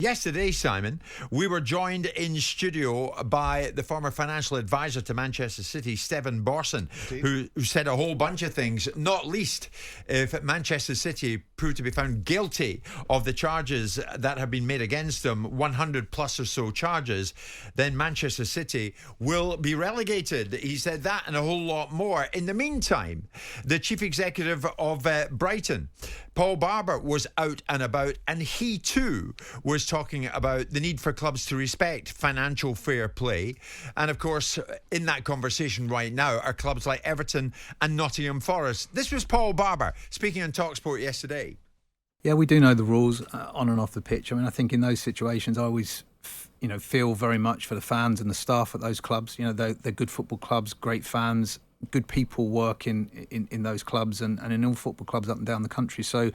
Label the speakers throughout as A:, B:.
A: Yesterday, Simon, we were joined in studio by the former financial advisor to Manchester City, Stephen Borson, who said a whole bunch of things, not least if Manchester City proved to be found guilty of the charges that have been made against them, 100 plus or so charges, then Manchester City will be relegated. He said that and a whole lot more. In the meantime, the chief executive of Brighton, Paul Barber, was out and about, and he too was talking about the need for clubs to respect financial fair play. And of course, in that conversation right now are clubs like Everton and Nottingham Forest. This was Paul Barber speaking on TalkSPORT yesterday.
B: Yeah, we do know the rules on and off the pitch. I mean, I think in those situations, I always feel very much for the fans and the staff at those clubs. They're good football clubs, great fans, good people work in those clubs and in all football clubs up and down the country. So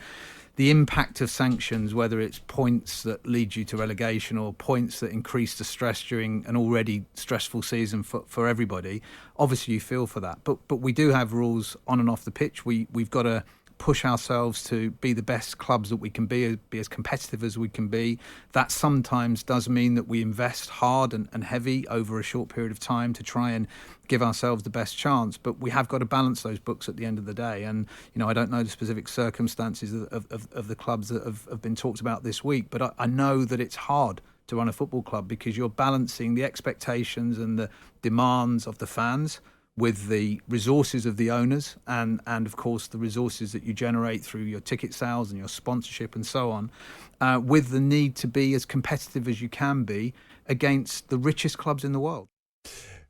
B: the impact of sanctions, whether it's points that lead you to relegation or points that increase the stress during an already stressful season for everybody, obviously you feel for that. But we do have rules on and off the pitch. We've got to push ourselves to be the best clubs that we can be as competitive as we can be. That sometimes does mean that we invest hard and heavy over a short period of time to try and give ourselves the best chance. But we have got to balance those books at the end of the day. And, I don't know the specific circumstances of the clubs that have been talked about this week, but I know that it's hard to run a football club because you're balancing the expectations and the demands of the fans with the resources of the owners and of course the resources that you generate through your ticket sales and your sponsorship and so on, with the need to be as competitive as you can be against the richest clubs in the world.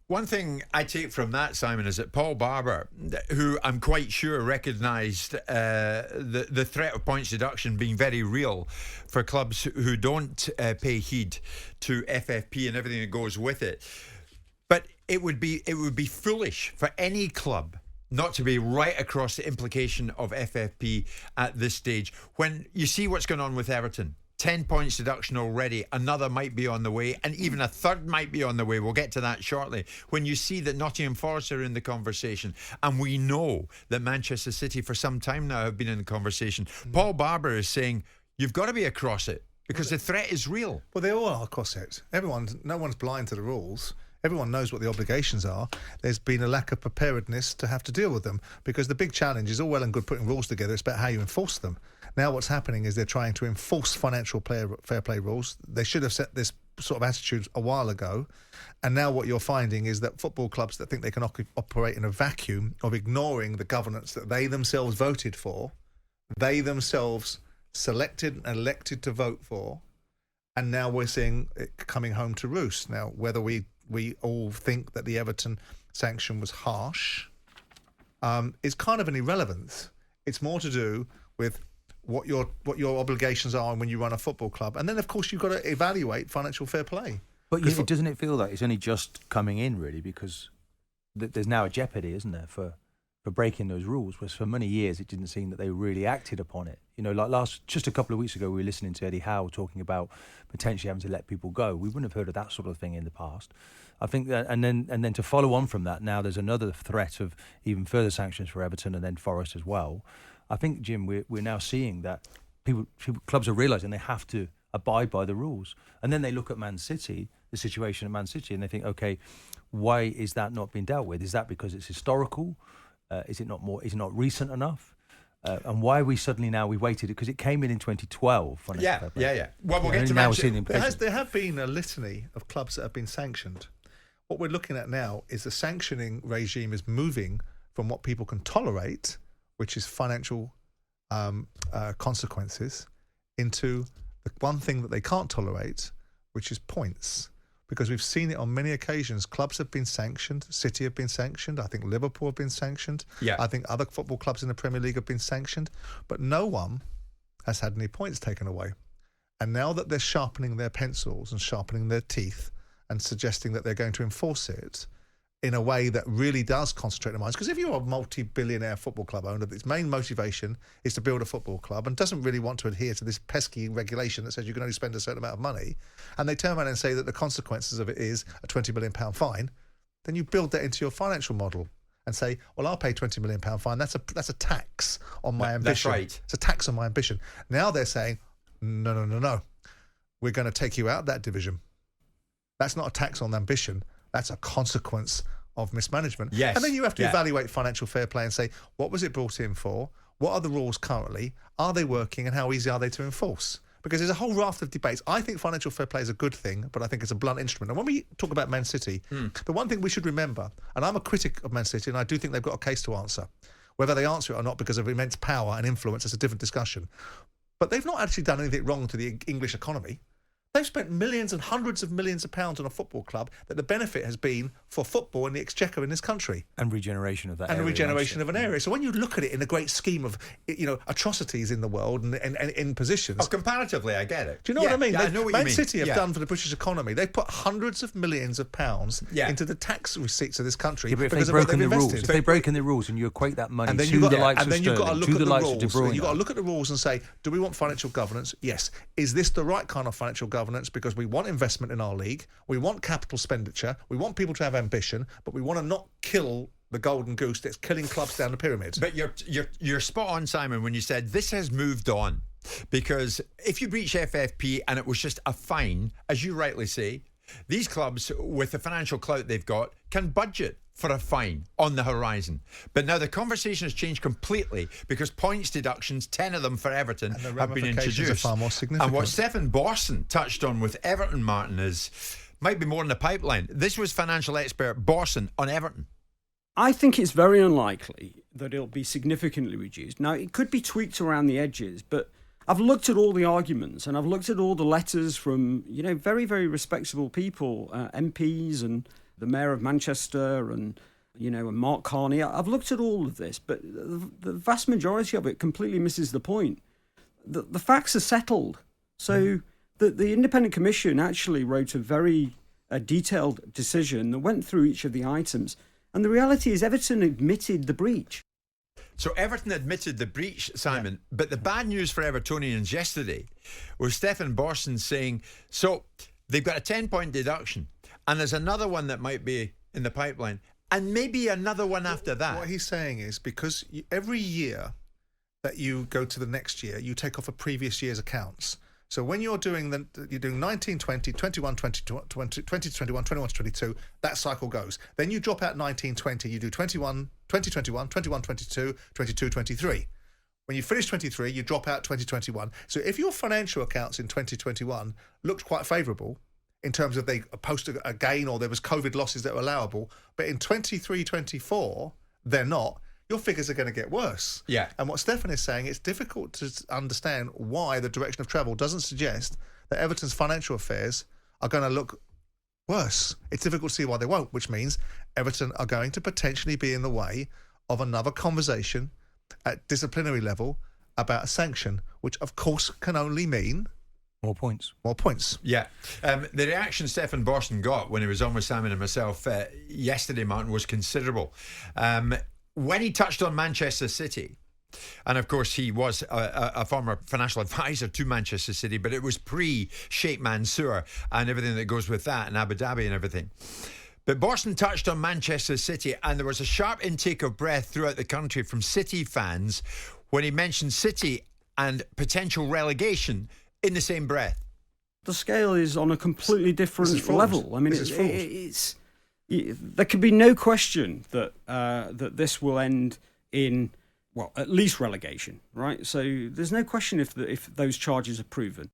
A: One thing I take from that, Simon, is that Paul Barber, who I'm quite sure recognised the threat of points deduction being very real for clubs who don't pay heed to FFP and everything that goes with it. But it would be foolish for any club not to be right across the implication of FFP at this stage. When you see what's going on with Everton, 10 points deduction already, another might be on the way, and even a third might be on the way. We'll get to that shortly. When you see that Nottingham Forest are in the conversation, and we know that Manchester City for some time now have been in the conversation, Paul Barber is saying, you've got to be across it because the threat is real.
C: Well, they all are across it. No one's blind to the rules. Everyone knows what the obligations are. There's been a lack of preparedness to have to deal with them because the big challenge is all well and good putting rules together. It's about how you enforce them. Now what's happening is they're trying to enforce financial fair play rules. They should have set this sort of attitude a while ago. And now what you're finding is that football clubs that think they can operate in a vacuum of ignoring the governance that they themselves voted for, they themselves selected and elected to vote for, and now we're seeing it coming home to roost. Now, whether we all think that the Everton sanction was harsh is kind of an irrelevance. It's more to do with what your obligations are when you run a football club. And then, of course, you've got to evaluate financial fair play.
D: But doesn't it feel like it's only just coming in, really, because there's now a jeopardy, isn't there, for breaking those rules, whereas for many years it didn't seem that they really acted upon it. Like just a couple of weeks ago, we were listening to Eddie Howe talking about potentially having to let people go. We wouldn't have heard of that sort of thing in the past. I think that, and then to follow on from that, now there's another threat of even further sanctions for Everton and then Forest as well. I think, Jim, we're now seeing that clubs are realising they have to abide by the rules, and then they look at Man City, the situation at Man City, and they think, okay, why is that not being dealt with? Is that because it's historical? Is it not recent enough? And why are we suddenly now, we waited, because it came in 2012.
A: Yeah. Well, we'll get to
C: Manchester. There have been a litany of clubs that have been sanctioned. What we're looking at now is the sanctioning regime is moving from what people can tolerate, which is financial consequences, into the one thing that they can't tolerate, which is points. Because we've seen it on many occasions. Clubs have been sanctioned. City have been sanctioned. I think Liverpool have been sanctioned.
A: Yeah.
C: I think other football clubs in the Premier League have been sanctioned. But no one has had any points taken away. And now that they're sharpening their pencils and sharpening their teeth and suggesting that they're going to enforce it in a way that really does concentrate their minds. Because if you're a multi-billionaire football club owner, its main motivation is to build a football club and doesn't really want to adhere to this pesky regulation that says you can only spend a certain amount of money, and they turn around and say that the consequences of it is a £20 million fine, then you build that into your financial model and say, well, I'll pay £20 million fine. That's a tax on my ambition.
A: That's right.
C: It's a tax on my ambition. Now they're saying, no. we're going to take you out of that division. That's not a tax on ambition. That's a consequence of mismanagement.
A: Yes.
C: And then you have to evaluate financial fair play and say, what was it brought in for? What are the rules currently? Are they working? And how easy are they to enforce? Because there's a whole raft of debates. I think financial fair play is a good thing, but I think it's a blunt instrument. And when we talk about Man City, the one thing we should remember, and I'm a critic of Man City, and I do think they've got a case to answer. Whether they answer it or not because of immense power and influence is a different discussion. But they've not actually done anything wrong to the English economy. They've spent millions and hundreds of millions of pounds on a football club that the benefit has been for football and the exchequer in this country.
D: And regeneration of that
C: and
D: area.
C: And regeneration of an area. So when you look at it in a great scheme of, atrocities in the world and in positions...
A: Oh, comparatively, I get it.
C: Do you know what I mean?
A: Yeah, I know what
C: Man
A: you mean.
C: City have done for the British economy. They've put hundreds of millions of pounds into the tax receipts of this country
D: Yeah, but if
C: because
D: they've
C: of what they've
D: broken the rules,
C: invested.
D: if they've broken the rules and you equate that money
C: And then
D: to
C: you've got,
D: the likes
C: and
D: of
C: then you've got to
D: Sterling,
C: look
D: to
C: at
D: the
C: the
D: likes of
C: rules.
D: De Bruyne.
C: You've got to look at the rules and say, do we want financial governance? Yes. Is this the right kind of financial governance? Because we want investment in our league, we want capital expenditure, we want people to have ambition, but we want to not kill the golden goose that's killing clubs down the pyramid.
A: But you're spot on, Simon, when you said this has moved on, because if you breach FFP and it was just a fine, as you rightly say, these clubs with the financial clout they've got can budget for a fine on the horizon. But now the conversation has changed completely because points deductions, 10 of them for Everton, have been introduced.
C: Are far more significant.
A: And what Stephen Borson touched on with Everton, Martin, might be more in the pipeline. This was financial expert Borson on Everton.
E: I think it's very unlikely that it'll be significantly reduced. Now, it could be tweaked around the edges, but I've looked at all the arguments and I've looked at all the letters from, very, very respectable people, MPs and the Mayor of Manchester and, and Mark Carney. I've looked at all of this, but the vast majority of it completely misses the point. The facts are settled. So the Independent Commission actually wrote a very detailed decision that went through each of the items. And the reality is Everton admitted the breach.
A: So Everton admitted the breach, Simon, but the bad news for Evertonians yesterday was Stephen Borson saying, so they've got a 10-point deduction, and there's another one that might be in the pipeline, and maybe another one after that.
C: What he's saying is because every year that you go to the next year, you take off a previous year's accounts. So when you're doing 19, 20, 21, 20, 20, 21, 21 to 22, that cycle goes. Then you drop out 19, 20, you do 21, 2021, 21, 22, 22, 23. When you finish 23, you drop out 2021. So if your financial accounts in 2021 looked quite favourable in terms of they posted a gain or there was COVID losses that were allowable, but in 23, 24, they're not, your figures are going to get worse.
A: Yeah.
C: And what Stefan is saying, it's difficult to understand why the direction of travel doesn't suggest that Everton's financial affairs are going to look worse. It's difficult to see why they won't, which means Everton are going to potentially be in the way of another conversation at disciplinary level about a sanction, which of course can only mean
D: more points.
C: More points.
A: Yeah. The reaction Stephen Borson got when he was on with Simon and myself yesterday, Martin, was considerable. When he touched on Manchester City, and of course he was a former financial advisor to Manchester City, but it was pre-Sheikh Mansour and everything that goes with that, and Abu Dhabi and everything. But Borson touched on Manchester City, and there was a sharp intake of breath throughout the country from City fans when he mentioned City and potential relegation in the same breath.
E: The scale is on a completely different level. I mean, it's there can be no question that that this will end in, well, at least relegation, right? So there's no question if those charges are proven.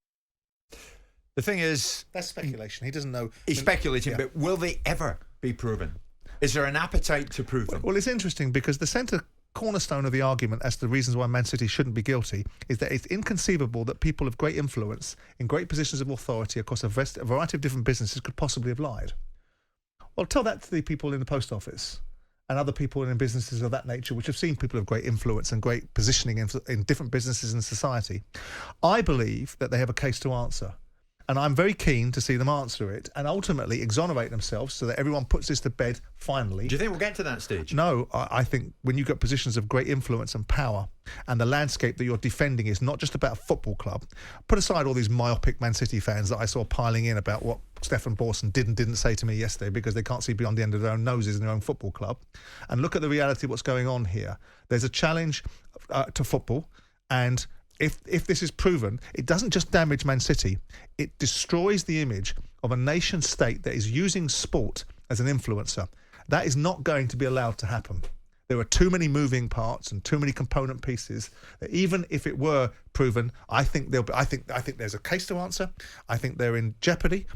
A: The thing is,
C: that's speculation. He doesn't know.
A: He's speculating, but will they ever be proven? Is there an appetite to prove them?
C: Well, it's interesting because the centre cornerstone of the argument as to the reasons why Man City shouldn't be guilty is that it's inconceivable that people of great influence in great positions of authority across a variety of different businesses could possibly have lied. Well, tell that to the people in the post office and other people in businesses of that nature, which have seen people of great influence and great positioning in different businesses in society. I believe that they have a case to answer. And I'm very keen to see them answer it and ultimately exonerate themselves so that everyone puts this to bed finally.
A: Do you think we'll get to that stage?
C: No, I think when you've got positions of great influence and power and the landscape that you're defending is not just about a football club, put aside all these myopic Man City fans that I saw piling in about what Stephen Borson did and didn't say to me yesterday because they can't see beyond the end of their own noses in their own football club, and look at the reality of what's going on here. There's a challenge to football, and if this is proven, it doesn't just damage Man City, it destroys the image of a nation state that is using sport as an influencer. That is not going to be allowed to happen. There are too many moving parts and too many component pieces that even if it were proven, I think there's a case to answer. I think they're in jeopardy,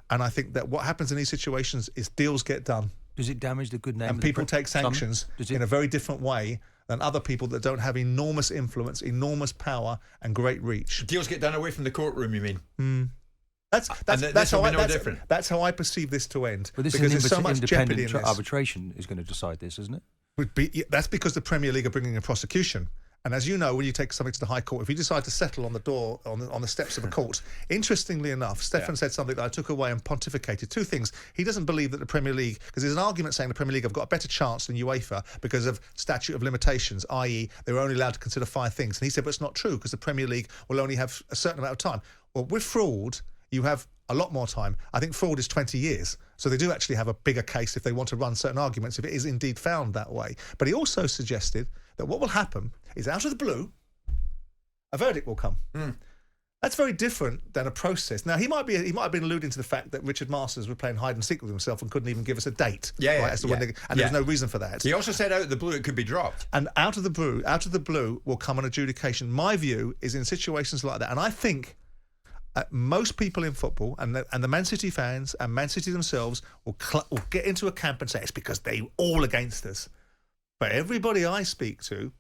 C: and I think that what happens in these situations is deals get done.
D: Does it damage the good name?
C: And people take sanctions in a very different way than other people that don't have enormous influence, enormous power, and great reach.
A: Deals get done away from the courtroom, you mean?
C: That's how I perceive this to end.
D: But this
C: because
D: is
C: there's so much jeopardy in
D: independent
C: this.
D: arbitration is going to decide this, isn't it?
C: That's because the Premier League are bringing a prosecution. And as you know, when you take something to the High Court, if you decide to settle on the door, on the steps of a court, interestingly enough, Stefan said something that I took away and pontificated. Two things. He doesn't believe that the Premier League, because there's an argument saying the Premier League have got a better chance than UEFA because of statute of limitations, i.e. they were only allowed to consider 5 things. And he said, but it's not true because the Premier League will only have a certain amount of time. Well, with fraud, you have a lot more time. I think fraud is 20 years. So they do actually have a bigger case if they want to run certain arguments, if it is indeed found that way. But he also suggested that what will happen is out of the blue, a verdict will come. That's very different than a process. Now, he might have been alluding to the fact that Richard Masters was playing hide and seek with himself and couldn't even give us a date. When there was no reason for that.
A: He also said out of the blue it could be dropped.
C: And out of the blue will come an adjudication. My view is in situations like that, and I think most people in football and the Man City fans and Man City themselves will get into a camp and say it's because they're all against us. But everybody I speak to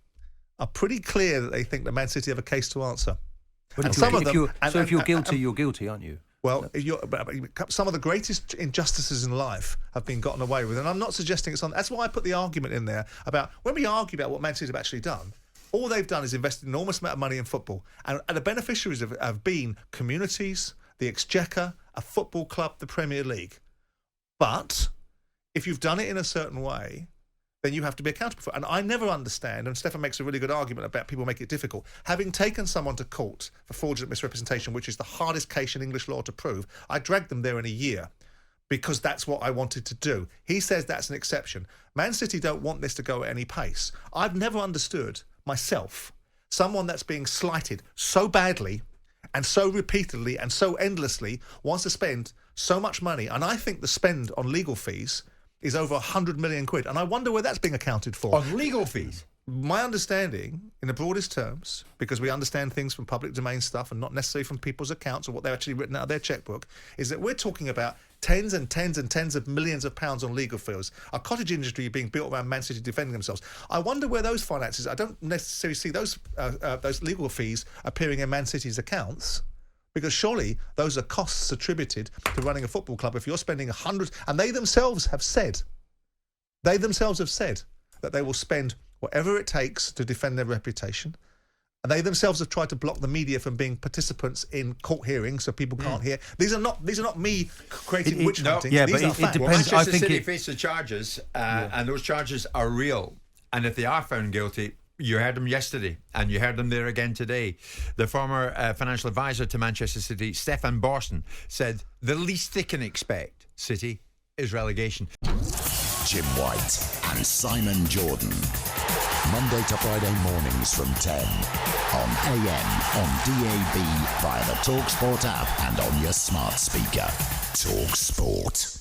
C: are pretty clear that they think that Man City have a case to answer.
D: But if you're guilty, you're guilty, aren't you?
C: Well, some of the greatest injustices in life have been gotten away with, and I'm not suggesting it's on. That's why I put the argument in there about when we argue about what Man City have actually done. All they've done is invested an enormous amount of money in football, and the beneficiaries have been communities, the Exchequer, a football club, the Premier League. But if you've done it in a certain way, then you have to be accountable for it. And I never understand, and Stefan makes a really good argument about people make it difficult. Having taken someone to court for fraudulent misrepresentation, which is the hardest case in English law to prove, I dragged them there in a year because that's what I wanted to do. He says that's an exception. Man City don't want this to go at any pace. I've never understood myself someone that's being slighted so badly and so repeatedly and so endlessly wants to spend so much money. And I think the spend on legal fees is over 100 million quid. And I wonder where that's being accounted for.
A: On legal fees?
C: My understanding, in the broadest terms, because we understand things from public domain stuff and not necessarily from people's accounts or what they've actually written out of their checkbook, is that we're talking about tens and tens and tens of millions of pounds on legal fees. A cottage industry being built around Man City defending themselves. I wonder where those finances, I don't necessarily see those legal fees appearing in Man City's accounts, because surely those are costs attributed to running a football club. If you're spending hundreds, and they themselves have said that they will spend whatever it takes to defend their reputation. And they themselves have tried to block the media from being participants in court hearings so people can't hear. These are not me creating witch hunting.
D: Yeah,
C: these
D: but
C: are
D: it
C: facts.
D: depends.
A: Manchester City face the charges, and those charges are real. And if they are found guilty, you heard them yesterday, and you heard them there again today. The former financial advisor to Manchester City, Stefan Borsten, said the least they can expect, City, is relegation.
F: Jim White and Simon Jordan. Monday to Friday mornings from 10 on AM, on DAB, via the TalkSPORT app and on your smart speaker. TalkSPORT.